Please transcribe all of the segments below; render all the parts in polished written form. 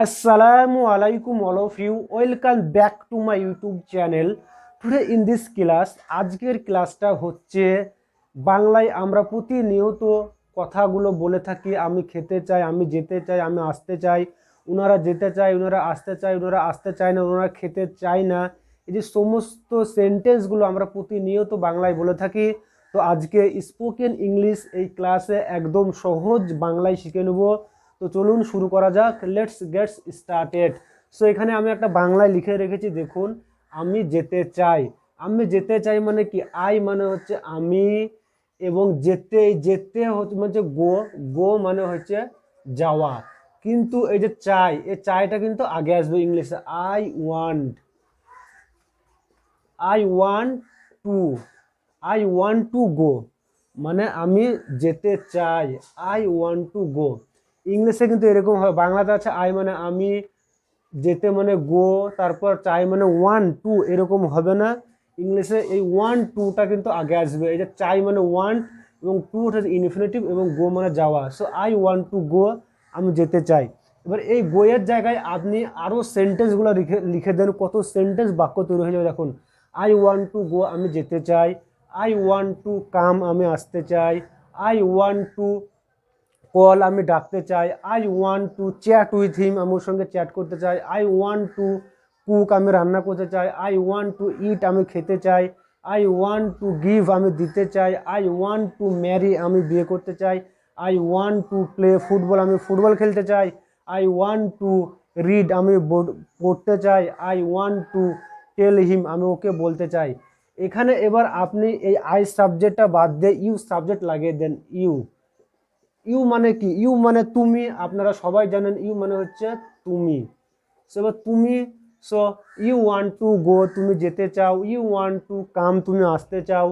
Assalamu alaikum all of you. Welcome back to my YouTube channel. Today in this class, আজকের ক্লাসটা হচ্ছে বাংলায় আমরা প্রতিনিয়ত কথাগুলো বলে থাকি। আমি খেতে চাই, আমি যেতে চাই, আমি আসতে চাই, ওনারা যেতে চায়, ওনারা আসতে চায়, ওনারা আসতে চায় না, ওনারা খেতে চায় না। এই যে সমস্ত সেন্টেন্সগুলো আমরা প্রতিনিয়ত বাংলায় বলে থাকি। তো আজকে স্পোকেন ইংলিশ এই ক্লাসে একদম সহজ বাংলায় শিখে নেব। তো চলুন শুরু করা যাক। Let's Gates started. সো এখানে আমি একটা বাংলায় লিখে রেখেছি, দেখুন। আমি যেতে চাই। আমি যেতে চাই মানে কি? আই মানে হচ্ছে আমি, এবং যেতে যেতে হচ্ছে গো। গো মানে হচ্ছে যাওয়া। কিন্তু এই যে চাই, এই চাইটা কিন্তু আগে আসবে ইংলিশে। আই ওয়ান্ট টু গো, মানে আমি যেতে চাই। আই ওয়ান্ট টু গো। ইংলিশে কিন্তু এরকম হয়। বাংলাতে আছে আই মানে আমি, যেতে মানে গো, তারপর চাই মানে ওয়ান টু, এরকম হবে না। ইংলিশে এই ওয়ান টুটা কিন্তু আগে আসবে। এই যে চাই মানে ওয়ান, এবং টু হচ্ছে ইনফিনিটিভ, এবং গো মানে যাওয়া। So I want to go, আমি যেতে চাই। এবার এই গোয়ের জায়গায় আপনি আরও সেন্টেন্সগুলো লিখে দেন। কত সেন্টেন্স বাক্য তৈরি হয়ে যাবে দেখুন। আই ওয়ান্ট টু গো, আমি যেতে চাই। আই ওয়ান্ট টু কাম, আমি আসতে চাই। আই ওয়ান্ট টু কল, আমি ডাকতে চাই। I want to chat with him, আমি ওর সঙ্গে চ্যাট করতে চাই। আই ওয়ান্ট টু কুক, আমি রান্না করতে চাই। আই ওয়ান্ট টু ইট, আমি খেতে চাই। আই ওয়ান্ট টু গিভ, আমি দিতে চাই। আই ওয়ান্ট টু ম্যারি, আমি বিয়ে করতে চাই। I want to play football, আমি ফুটবল খেলতে চাই। আই ওয়ান্ট টু রিড, আমি পড়তে চাই। আই ওয়ান্ট টু টেল হিম, আমি ওকে বলতে চাই। এখানে এবার আপনি এই আই সাবজেক্টটা বাদ দিয়ে ইউ সাবজেক্ট লাগিয়ে দেন। ইউ মানে কি? ইউ মানে তুমি। আপনারা সবাই জানেন ইউ মানে হচ্ছে তুমি। সো এবার তুমি, so you want to go, তুমি যেতে চাও। ইউ ওয়ান্ট টু কাম, তুমি আসতে চাও।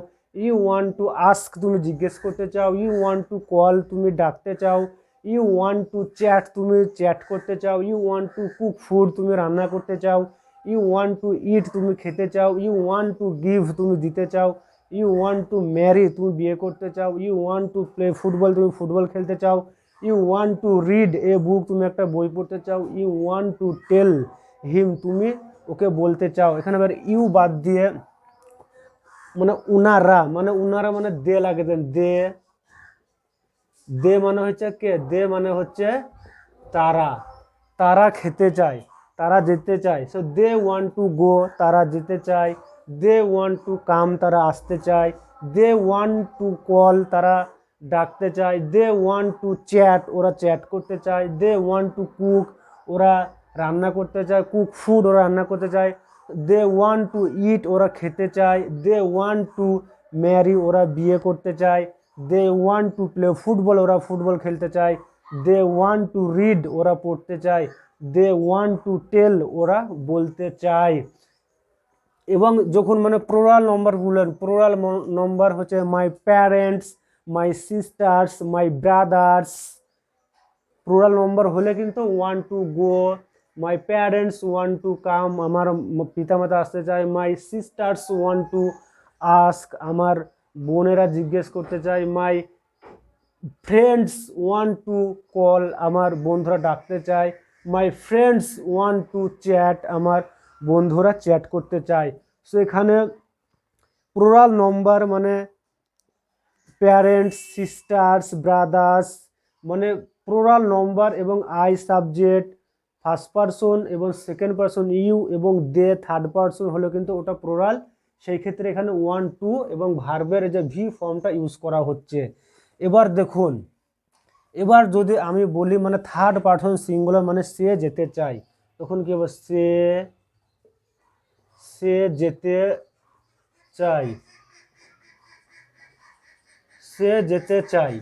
ইউ ওয়ান্ট টু আস্ক, তুমি জিজ্ঞেস করতে চাও। ইউ ওয়ান্ট টু কল, তুমি ডাকতে চাও। ইউ ওয়ান্ট টু চ্যাট, তুমি চ্যাট করতে চাও। You want to cook food, তুমি রান্না করতে চাও। ইউ ওয়ান্ট টু ইট, তুমি খেতে চাও। ইউ ওয়ান্ট টু গিভ, তুমি দিতে চাও। ইউ ওয়ান্ট টু ম্যারি, তুমি বিয়ে করতে চাও। You want to play football, তুমি ফুটবল খেলতে চাও। You want to read a book, তুমি একটা বই পড়তে চাও। You want to tell him, তুমি ওকে বলতে চাও। এখানে এবার ইউ বাদ দিয়ে মানে উনারা, মানে দে লাগে দেন। দে মানে হচ্ছে কে? দে মানে হচ্ছে তারা। তারা খেতে চায়, তারা যেতে চায়। So they want to go, তারা যেতে চায়। দে ওয়ান্ট টু কাম, তারা আসতে চায়। দে ওয়ান্ট টু কল, তারা ডাকতে চায়। দে ওয়ান্ট টু চ্যাট, ওরা চ্যাট করতে চায়। দে ওয়ান্ট টু কুক, ওরা রান্না করতে চায়। কুক ফুড, ওরা রান্না করতে চায়। দে ওয়ান্ট টু ইট, ওরা খেতে চায়। দে ওয়ান্ট টু ম্যারি, ওরা বিয়ে করতে চায়। They want to play football, ওরা ফুটবল খেলতে চায়। দে ওয়ান্ট টু রিড, ওরা পড়তে চায়। দে ওয়ান্ট টু টেল, ওরা বলতে চায়। এবং যখন মানে প্লুরাল নম্বর বলেন, প্লুরাল নম্বর হচ্ছে my parents, my sisters, my brothers. Plural number হলে কিন্তু want to go, my parents want to come, আমার পিতামাতা আসতে চায়। My sisters want to ask, আমার বোনেরা জিজ্ঞেস করতে চায়। My friends want to call, আমার বন্ধুরা ডাকতে চায়। My friends want to chat, আমার বন্ধুরা চ্যাট করতে চায়। সো এখানে প্লুরাল নম্বর মানে প্যারেন্টস, সিস্টার্স, ব্রাদার্স, মানে প্লুরাল নম্বর এবং আই সাবজেক্ট, ফার্স্ট পারসন এবং সেকেন্ড পারসন ইউ, এবং দে থার্ড পারসন হলে কিন্তু ওটা প্লুরাল। সেই ক্ষেত্রে এখানে ওয়ান টু এবং ভার্বের যে ভি ফর্মটা ইউজ করা হচ্ছে। এবার দেখুন, এবার যদি আমি বলি মানে থার্ড পারসন সিঙ্গুলার, মানে সে যেতে চায়, তখন কি হবে? সে যেতে চায়, সে যেতে চায়।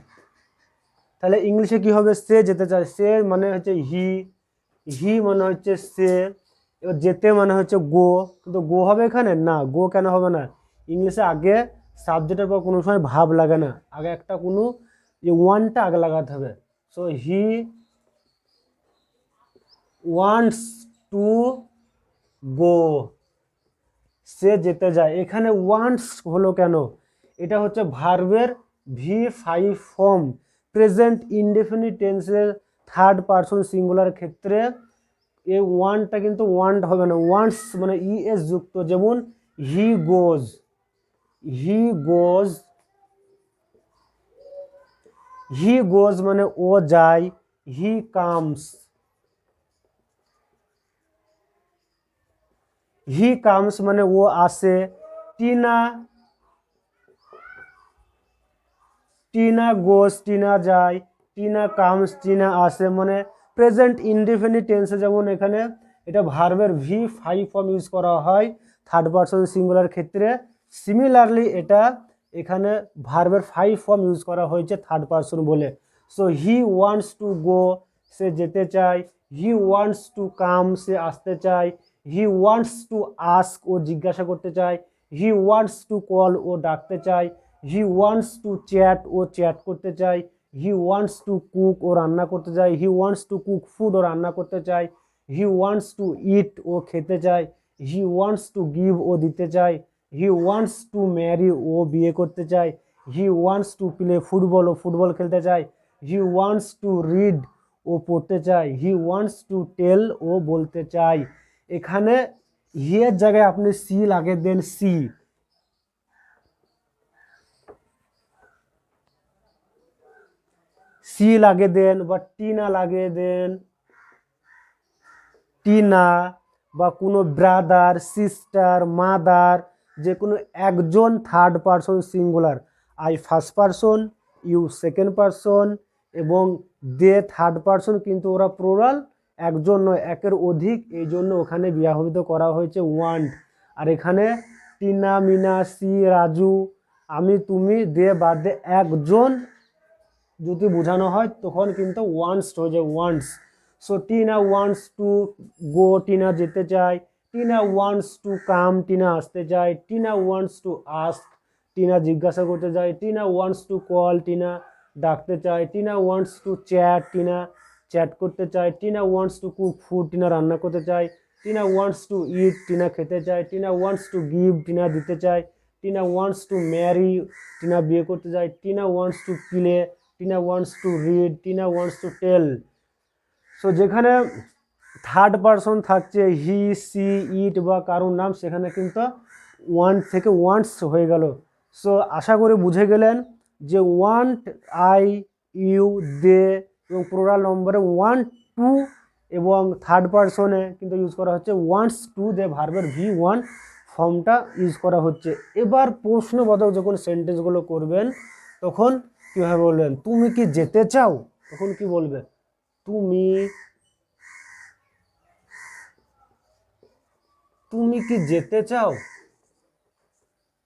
তাহলে ইংলিশে কি হবে? সে যেতে চায়। সে মানে হচ্ছে হি মানে হচ্ছে সে। এবার যেতে মানে হচ্ছে গো, কিন্তু গো হবে এখানে না। গো কেন হবে না? ইংলিশে আগে সাবজেক্টের পর কোনো সময় ভাব লাগে না, আগে একটা কোনো ওয়ানটা আগে লাগাতে হবে। So he wants to go, সে যেতে যায়। এখানে ওয়ান্টস হলো কেন? এটা হচ্ছে ভার্বের V5 ফর্ম। প্রেজেন্ট ইনডেফিনিট টেন্সের থার্ড পারসন সিঙ্গুলার ক্ষেত্রে এই ওয়ান্টটা কিন্তু ওয়ান্ট হবে না, ওয়ান্টস মানে ইএস যুক্ত, যেমন হি গোজ, হি গোজ, হি গোজ মানে ও যায়, হি কামস, হি কামস মানে ও আসে, টিনা, টিনা গোজ টিনা যায়, টিনা কামস টিনা আসে, মানে প্রেজেন্ট ইনডিফিনিট টেন্সে যেমন এখানে এটা ভার্বের V5 ফর্ম ইউজ করা হয় থার্ড পারসন সিঙ্গুলার ক্ষেত্রে, সিমিলারলি এটা এখানে ভার্বের 5 ফর্ম ইউজ করা হয়েছে থার্ড পারসন বলে। So he wants to go, সে যেতে চায়, হি ওয়ান্টস টু কাম, সে আসতে চায়, হি ওয়ান্টস টু আস্ক, ও জিজ্ঞাসা করতে চায়, হি ওয়ান্টস টু কল, ও ডাকতে চায়, হি ওয়ান্টস টু চ্যাট, ও চ্যাট করতে চায়, হি ওয়ান্টস টু কুক, ও রান্না করতে চায়, he wants to cook food, ও রান্না করতে চায়, হি ওয়ান্টস টু ইট, ও খেতে চায়, হি ওয়ান্টস টু গিভ, ও দিতে চায়, হি ওয়ান্টস টু ম্যারি, ও বিয়ে করতে চায়, he wants to play football, ও ফুটবল খেলতে চায়, হি ওয়ান্টস টু রিড, ও পড়তে চায়, হি ওয়ান্টস টু টেল, ও বলতে চায়। এখানে হি এর জায়গায় আপনি সি লাগিয়ে দেন, সি, সি লাগিয়ে দেন, বা টিনা লাগিয়ে দেন, টিনা, বা কোনো ব্রাদার, সিস্টার, মাদার, যে কোনো একজন third person singular, I first person, you second person, এবং দে থার্ড পারসন, কিন্তু ওরা প্লুরাল, একজন নয় একের অধিক, এই জন্য ওখানে ব্যবহৃত করা হয়েছে ওয়ান্ট। আর এখানে টিনা, মিনা, সি, রাজু, আমি, তুমি, দে বাদে একজন যদি বোঝানো হয় তখন কিন্তু ওয়ান্টস হয়ে যায়, wants. So Tina wants to go, Tina যেতে চায়, Tina wants to come, Tina আসতে চায়, Tina wants to ask, Tina জিজ্ঞাসা করতে চায়, Tina wants to call, Tina ডাকতে চায়, Tina wants to chat, Tina chat করতে চায়, Tina wants to cook food, Tina রান্না করতে চায়, Tina wants to eat, Tina খেতে চায়, Tina wants to give, Tina দিতে চায়, Tina wants to Mary, Tina বিয়ে করতে চায়, Tina wants to play, Tina wants to read, Tina wants to tell. So যেখানে থার্ড পারসন থাকছে হি, সি, ইট বা কারোর নাম, সেখানে কিন্তু ওয়ান্ট থেকে ওয়ান্টস হয়ে গেল। সো আশা করি বুঝে গেলেন যে ওয়ান্ট, আই, ইউ, দে, এবং প্লুরাল নম্বরে ওয়ান্ট টু, এবং থার্ড পারসনে কিন্তু ইউজ করা হচ্ছে ওয়ান্টস টু, দে ভার্বের V1 ফর্মটা ইউজ করা হচ্ছে। এবার প্রশ্নবোধক যখন সেন্টেন্সগুলো করবেন তখন কীভাবে বলবেন, তুমি কি যেতে চাও, তখন কি বলবে, তুমি, তুমি কি যেতে চাও,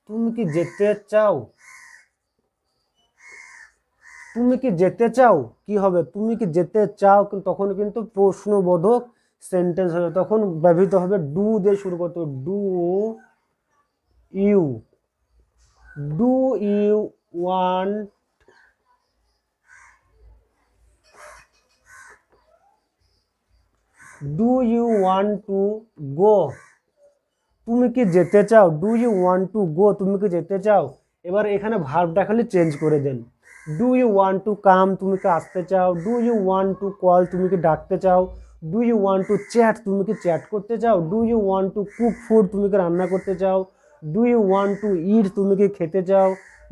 তুমি কি যেতে চাও, তুমি কি যেতে চাও, কি হবে, তুমি কি যেতে চাও, তখন কিন্তু প্রশ্নবোধক সেন্টেন্স হবে, তখন ব্যবহৃত হবে ডু দিয়ে শুরু করতে হবে, do you, do you want, do you want to go, তুমি কি যেতে চাও, do you want to go, তুমি কি যেতে চাও। এবার এখানে ভার্বটা খালি চেঞ্জ করে দেন, do you want to come, তুমি কি আসতে চাও, do you want to call, তুমি কি ডাকতে চাও, do you want to chat, তুমি কি চ্যাট করতে চাও, do you want to cook food, তুমি কি রান্না করতে চাও, do you want to eat, তুমি কি খেতে চাও,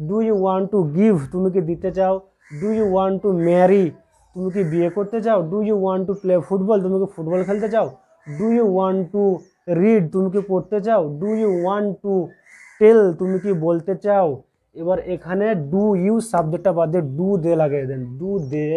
do you want to give, তুমি কি দিতে চাও, do you want to marry, তুমি কি বিয়ে করতে চাও, do you want to play football, তুমি কি ফুটবল খেলতে চাও, do you want to read, তুমি কি পড়তে চাও, do you want to tell, তুমি কি বলতে চাও। এবার এখানে ডু ইউ শব্দটা বাদে ডু দে লাগিয়ে দেন, do they,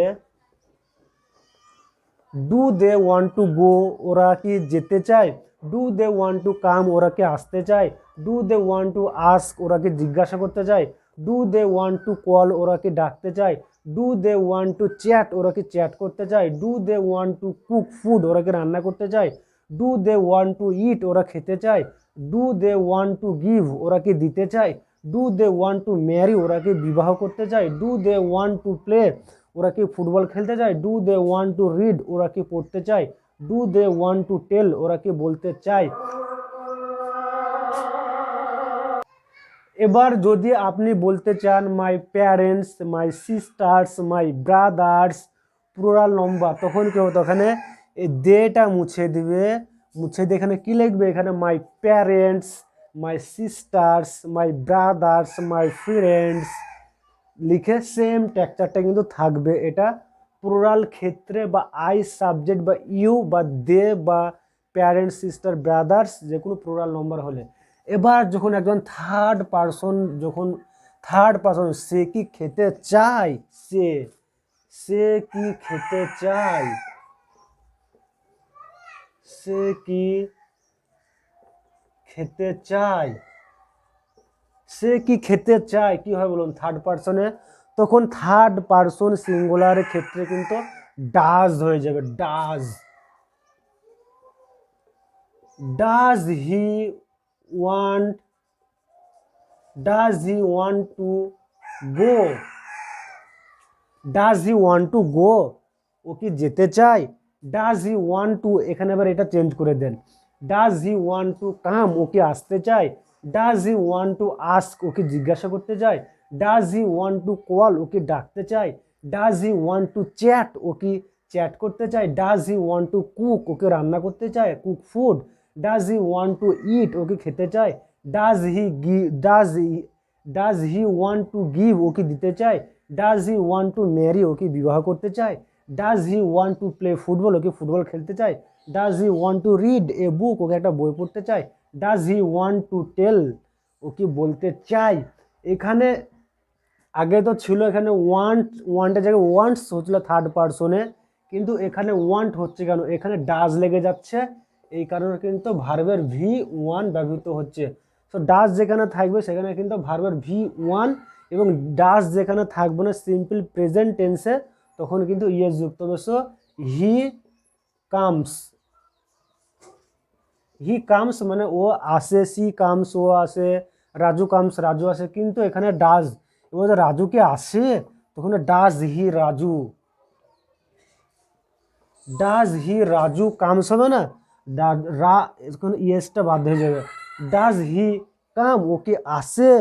do they want to go, ওরা কি যেতে চায়, do they want to come, ওরা কি আসতে চায়, do they want to ask, ওরা কি জিজ্ঞাসা করতে চায়, do they want to call, ওরা কি ডাকতে চায়, do they want to chat, ওরা কি চ্যাট করতে চায়, do they want to cook food, ওরা কি রান্না করতে চায়, ডু দে ওয়ান্ট টু ইট, ওরা খেতে চায়, do they want to give, ওরা কি দিতে চায়, do they want to marry, ওরা কি বিবাহ করতে চায়, do they want to play, ওরা কি ফুটবল খেলতে চায়, do they want to read, ওরা কি পড়তে চায়, do they want to tell, ওরা কি বলতে চায়। এবার যদি আপনি বলতে চান my parents, my sisters, my brothers, plural number, তখন কি হবে, ওখানে এই দেটা মুছে দিবে, মুছে দিয়ে এখানে কি লিখবে, এখানে মাই parents, my sisters, my brothers, my friends লিখে সেম টেক্সচারটা কিন্তু থাকবে। এটা প্লুরাল ক্ষেত্রে বা আই সাবজেক্ট বা ইউ বা দে বা প্যারেন্টস, সিস্টার, ব্রাদার্স যে কোনো প্লুরাল নম্বর হলে। এবার যখন একজন থার্ড পারসন সে কি খেতে চায়, সে কি খেতে চায়, সে কি খেতে চায়, সে কি খেতে চায় কি হয় বলুন থার্ড পারসনে, তখন থার্ড পারসন সিঙ্গুলারের ক্ষেত্রে কিন্তু ডাজ হয়ে যাবে। Does he want to go, does he want to go, ও কি যেতে চায়। ডাজ হি ওয়ান্ট টু, এখানে এবার এটা চেঞ্জ করে দেন, does he want to come, ও কি আসতে চায়। Does he want to ask, ও কি জিজ্ঞাসা করতে চায়। Does he want to call, ও কি ডাকতে চায়। Does he want to chat, ও কি চ্যাট করতে চায়। Does he want to cook, ও কি রান্না করতে চায়, cook food. Does he want to eat, ও কি খেতে চায়। Does he want to give, ও কি দিতে চায়। Does he want to marry, ও কি বিবাহ করতে চায়। Does he want to play football, ও কি ফুটবল খেলতে চায়। Does he want to read a book, ওকে একটা বই পড়তে চায়। Does he want to tell, ও কি বলতে চায়। এখানে আগে তো ছিল এখানে ওয়ান্টের জায়গায় ওয়ান্টস হচ্ছিল থার্ড পারসনে, কিন্তু এখানে ওয়ান্ট হচ্ছে কেন, এখানে ডাজ লেগে যাচ্ছে, এই কারণে কিন্তু ভার্বের V1 ব্যবহৃত হচ্ছে। সো ডাজ যেখানে থাকবে সেখানে কিন্তু ভার্বের V1, এবং ডাজ যেখানে থাকবে না সিম্পল প্রেজেন্ট টেন্সে তখন কিন্তু ইয়েস যুক্ত হবে। সো হি কামস মানে ও আসে, সি কামস ও আসে, রাজু কামস রাজু আসে, কিন্তু এখানে ডাজ, এবার রাজু কি আসে তখন ডাজ হি রাজু কামস হবে না, এখন ইয়েসটা বাদ হয়ে যাবে। ডাজ হি কাম, ও কি আসে,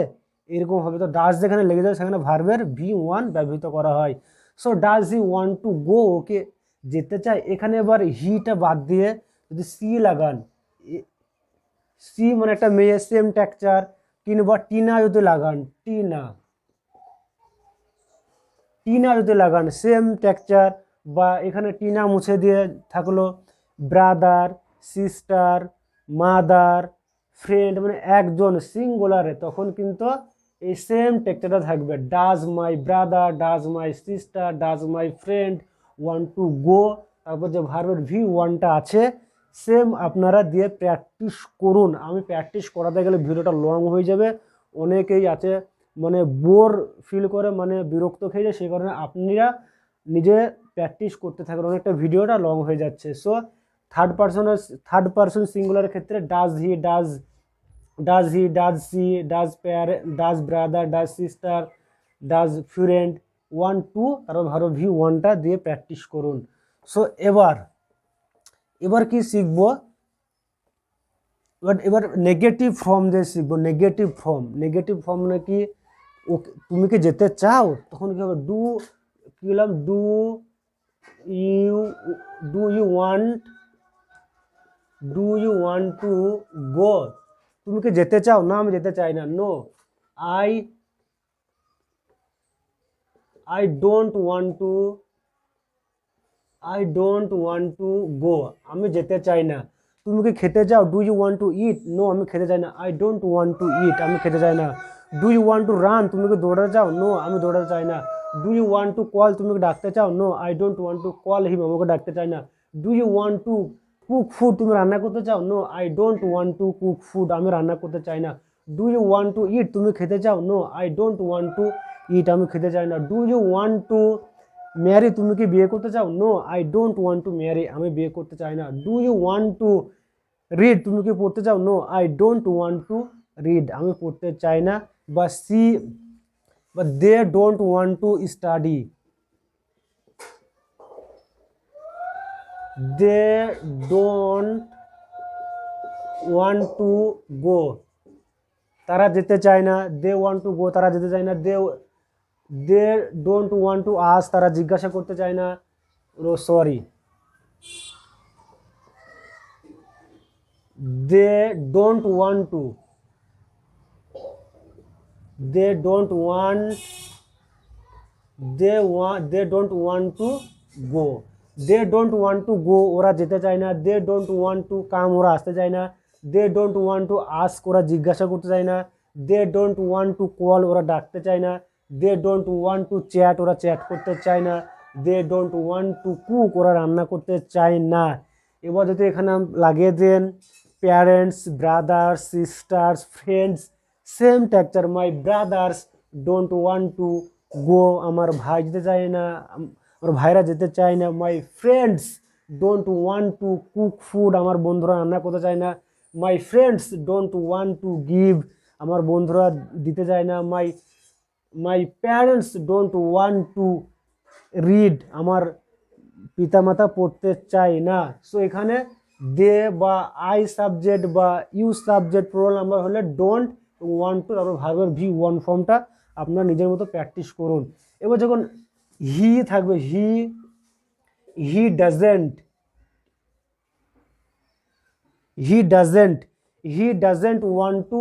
এরকম হবে। তো ডাজ যেখানে লেগে যাবে সেখানে ভার্বের V1 ব্যবহৃত করা হয়। So does he want to go, ওকে যেতে চায়। এখানে এবার হিটা বাদ দিয়ে যদি সি লাগান, সি মানে একটা মেয়ে, সেম টেক্সচার। কিংবা টিনা যদি লাগান, টিনা যদি লাগান সেম টেক্সচার, বা এখানে টিনা মুছে দিয়ে থাকলো ব্রাদার, সিস্টার, মাদার, ফ্রেন্ড মানে একজন সিঙ্গুলারে, তখন কিন্তু এই সেম টেক্সচারটা থাকবে। Does my brother, does my sister, does my friend want to গো, তারপর যে ভার্বের V1টা আছে সেম আপনারা দিয়ে প্র্যাকটিস করুন। আমি প্র্যাকটিস করাতে গেলে ভিডিওটা লং হয়ে যাবে, অনেকেই আছে মানে বোর ফিল করে, মানে বিরক্ত খেয়ে যায়, সেই কারণে আপনারা নিজে প্র্যাকটিস করতে থাকেন, অনেকটা ভিডিওটা লং হয়ে যাচ্ছে। সো থার্ড পারসন সিঙ্গুলারের ক্ষেত্রে does he, does she, does brother, does sister, does friend, 1 2, তারপর ভালো V1টা দিয়ে প্র্যাকটিস করুন। সো এবার কি শিখবো, এবার নেগেটিভ ফর্ম দিয়ে শিখবো। নেগেটিভ ফর্ম মানে কি, ও তুমি কি যেতে চাও, তখন কি হবে কি বললাম, ইউ ওয়ান্ট টু গো, তুমি কি যেতে চাও, না আমি যেতে চাই না। No, I don't want to go, আমি যেতে চাই না। তুমি কি খেতে চাও, do you want to eat, no আমি খেতে চাই না। I don't want to eat, আমি খেতে চাই না। Do you want to run, তুমি কি দৌড়াতে চাও, নো আমি দৌড়াতে চাই না। Do you want to call, তুমি কি ডাকতে চাও, no I don't want to call him, আমাকে ডাকতে চাই না। Do you want to cook food, তুমি রান্না করতে চাও, no I don't want to cook food, আমি রান্না করতে চাই না। Do you want to eat, তুমি খেতে চাও, no I don't want to eat, আমি খেতে চাই না। Do you want to marry, তুমি কি বিয়ে করতে চাও, no I don't want to marry, আমি বিয়ে করতে চাই না। Do you want to read, তুমি কি পড়তে চাও, no I don't want to read, আমি পড়তে চাই না। বা they don't want to study, they don't want to go, তারা যেতে চায় না। দে ওয়ান্ট টু গো, তারা যেতে চায় না। They don't want to ask, তারা জিজ্ঞাসা করতে চায় না। Sorry, they don't want to, they don't want, they don't want to go, they don't want to go ওরা যেতে চায় না, they don't want to come ওরা আসতে চায় না, they don't want to ask ওরা জিজ্ঞাসা করতে চায় না, they don't want to call ওরা ডাকতে চায় না, they don't want to chat ওরা চ্যাট করতে চায় না, they don't want to cook ওরা রান্না করতে চায় না। এবার যদি এখানে লাগিয়ে দেন parents, brothers, sisters, friends, same texture, my brothers don't want to go আমার ভাই যেতে চায় না, আমার ভাইরা যেতে চায় না, my friends don't want to cook food আমার বন্ধুরা রান্না করতে চায় না, my friends don't want to give আমার বন্ধুরা দিতে চায় না, my parents don't want to read আমার পিতামাতা পড়তে চায় না। সো এখানে দে বা আই সাবজেক্ট বা ইউ সাবজেক্ট প্লুরাল নাম্বার হলে ডোন্ট, ওয়ান্ট টু, তারপর ভার্বের ভি ওয়ান ফর্মটা আপনার নিজের মতো প্র্যাকটিস করুন। এবার যখন হি থাকবে, he doesn't, he doesn't, he doesn't want to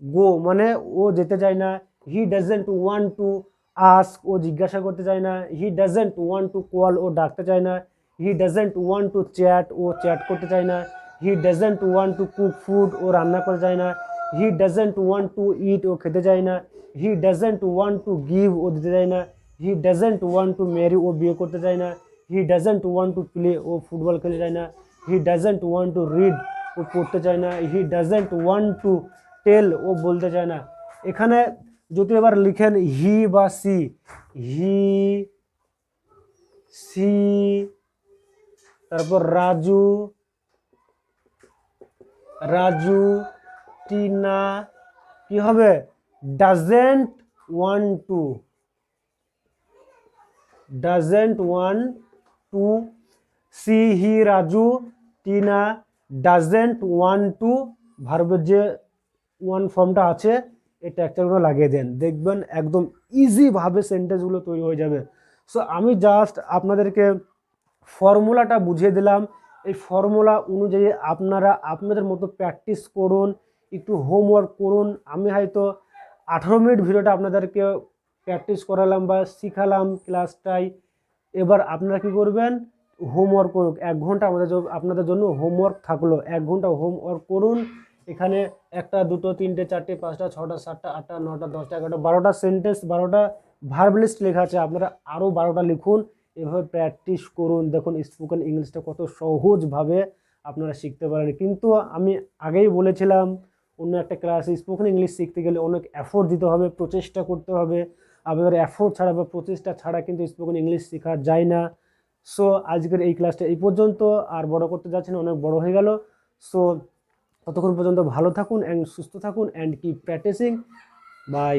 go মানে ও যেতে চায় না, he doesn't want to ask ও জিজ্ঞাসা করতে চায় না, he doesn't want to call ও ডাকতে চায় না, he doesn't want to chat ও চ্যাট করতে চায় না, he doesn't want to cook food ও রান্না করতে চায় না, he doesn't want to eat ও খেতে চায় না, he doesn't want to give ও দিতে চায় না, he doesn't want to marry ও বিয়ে করতে চায় না, he doesn't want to play ও ফুটবল খেলতে চায় না, he doesn't want to read ও পড়তে চায় না, he doesn't want to tell ও বলতে চায় না। এখানে যদি এবার লিখেন হি বা সি, হি, সি, তারপর রাজু, রাজু, টিনা, কি হবে doesn't want to, doesn't want to, she, he, Raju, Tina doesn't want to, ভার্বের যে ওয়ান ফর্মটা আছে এই ট্যাগগুলো লাগিয়ে দেন, দেখবেন একদম ইজিভাবে সেন্টেন্সগুলো তৈরি হয়ে যাবে। সো আমি জাস্ট আপনাদেরকে ফর্মুলাটা বুঝিয়ে দিলাম, এই ফর্মুলা অনুযায়ী আপনারা আপনাদের মতো প্র্যাকটিস করুন, একটু হোমওয়ার্ক করুন। আমি হয়তো 18 মিনিট ভিডিওটা আপনাদেরকে প্র্যাকটিস করালাম বা শিখালাম ক্লাসটাই, এবার আপনারা কি করবেন হোমওয়ার্ক করুন, 1 ঘন্টা আপনাদের জন্য হোমওয়ার্ক থাকলো, 1 ঘন্টা হোমওয়ার্ক করুন। এখানে 1, 2, 3, 4, 5, 6, 7, 8, 9, 10, 11, 12টা সেন্টেন্স, 12টা ভার্ব লিস্ট লেখা আছে, আপনারা আরও 12টা লিখুন, এভাবে প্র্যাকটিস করুন। দেখুন স্পোকেন ইংলিশটা কত সহজভাবে আপনারা শিখতে পারেন। কিন্তু আমি আগেই বলেছিলাম অন্য একটা ক্লাসে, স্পোকেন ইংলিশ শিখতে গেলে অনেক এফোর্ট দিতে হবে, প্রচেষ্টা করতে হবে, আপনাদের এফোর্ট ছাড়া বা প্রচেষ্টা ছাড়া কিন্তু স্পোকেন ইংলিশ শেখা যায় না। সো আজকের এই ক্লাসটা এই পর্যন্ত, আর বড় করতে যাচ্ছি না, অনেক বড় হয়ে গেল। সো ততক্ষণ পর্যন্ত ভালো থাকুন অ্যান্ড সুস্থ থাকুন অ্যান্ড কিপ প্র্যাকটিসিং। বাই।